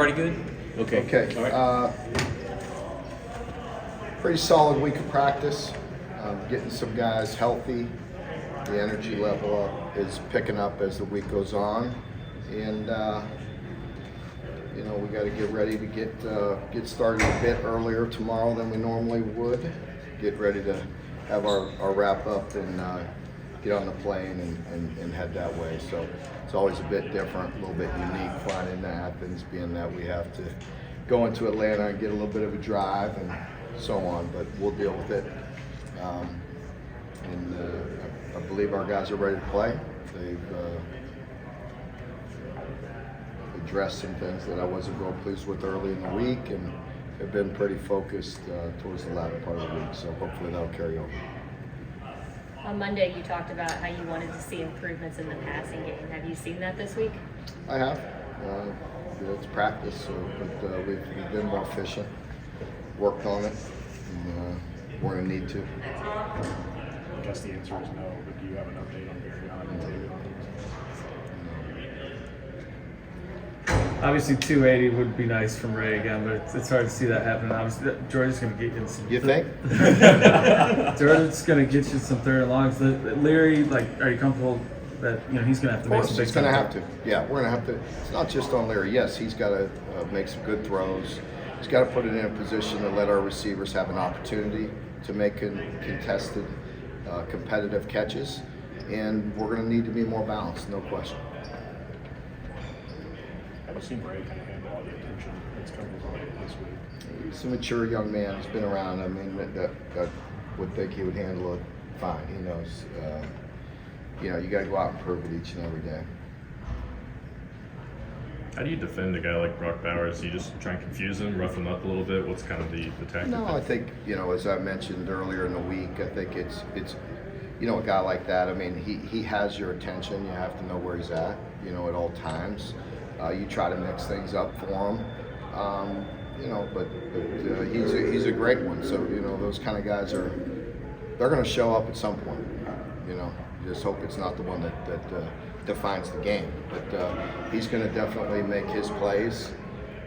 Everybody good? Okay. All right. Pretty solid week of practice. Getting some guys healthy. The energy level is picking up as the week goes on, and we got to get ready to get started a bit earlier tomorrow than we normally would. Get ready to have our wrap up and get on the plane and head that way. So it's always a bit different, a little bit unique flying into Athens, being that we have to go into Atlanta and get a little bit of a drive and so on, but we'll deal with it. I believe our guys are ready to play. They've addressed some things that I wasn't real pleased with early in the week, and have been pretty focused towards the latter part of the week. So hopefully that'll carry over. On Monday, you talked about how you wanted to see improvements in the passing game. Have you seen that this week? I have. It's practice, but we've been more efficient, worked on it, and we're going to need to. I guess the answer is no, but do you have an update on Marion and Taylor? Obviously, 280 would be nice from Ray again, but it's hard to see that happening. Obviously, Georgia's going to get you some. You think? Georgia's going to get you some third and longs. Leary, are you comfortable that he's going to have to make some big? He's going to have to. Yeah, we're going to have to. It's not just on Leary. Yes, he's got to make some good throws. He's got to put it in a position to let our receivers have an opportunity to make contested, competitive catches, and we're going to need to be more balanced, no question. I've seen Ray kind of handle all the attention that's coming his way this week. He's a mature young man. He's been around. I mean, that would think he would handle it fine. He knows. You got to go out and prove it each and every day. How do you defend a guy like Brock Bowers? You just try and confuse him, rough him up a little bit? What's kind of the tactic? No, I think, as I mentioned earlier in the week, I think it's a guy like that, I mean, he has your attention. You have to know where he's at, at all times. You try to mix things up for him, but he's a great one. So, those kind of guys they're going to show up at some point, You just hope it's not the one that defines the game, but he's going to definitely make his plays.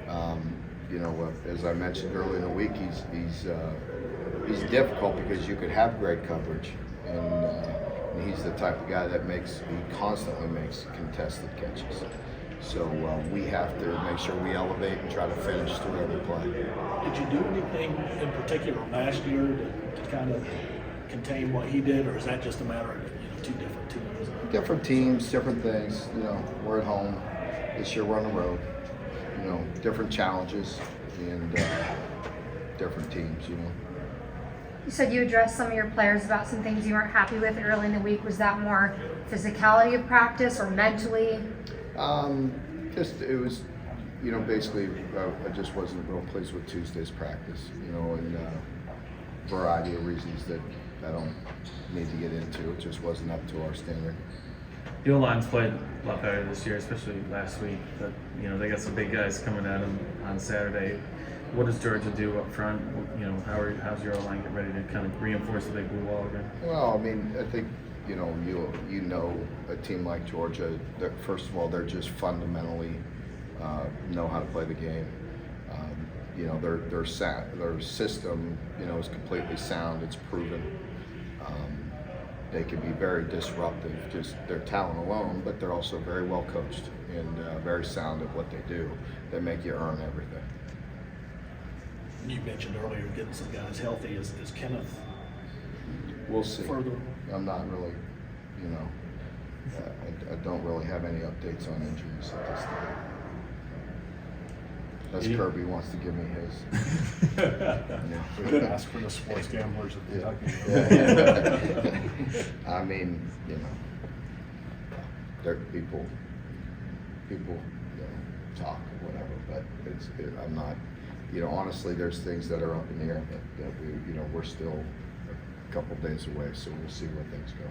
As I mentioned earlier in the week, he's difficult because you could have great coverage, and he's the type of guy that he constantly makes contested catches. So we have to make sure we elevate and try to finish through every play. Did you do anything in particular last year to kind of contain what he did, or is that just a matter of two different teams? Different teams, different things. We're at home. This year we're on the road. Different challenges and different teams. You said you addressed some of your players about some things you weren't happy with early in the week. Was that more physicality of practice or mentally? It was, basically I just wasn't real pleased with Tuesday's practice, and a variety of reasons that I don't need to get into. It just wasn't up to our standard. The O-line's played a lot better this year, especially last week. But they got some big guys coming at them on Saturday. What does Georgia do up front? How's your O-line get ready to kind of reinforce the big blue wall again? Well, I mean, I think a team like Georgia. That first of all, they're just fundamentally know how to play the game. Their system, is completely sound. It's proven. They can be very disruptive, just their talent alone, but they're also very well coached and very sound at what they do. They make you earn everything. You mentioned earlier getting some guys healthy. Is Kenneth? We'll see. Further? I'm not really, I don't really have any updates on injuries at this time. Unless Kirby wants to give me his. We could ask for the sports gamblers of Kentucky. I mean, there people talk or whatever, but I'm not. Honestly, there's things that are up in the air that we're still a couple days away, so we'll see where things go.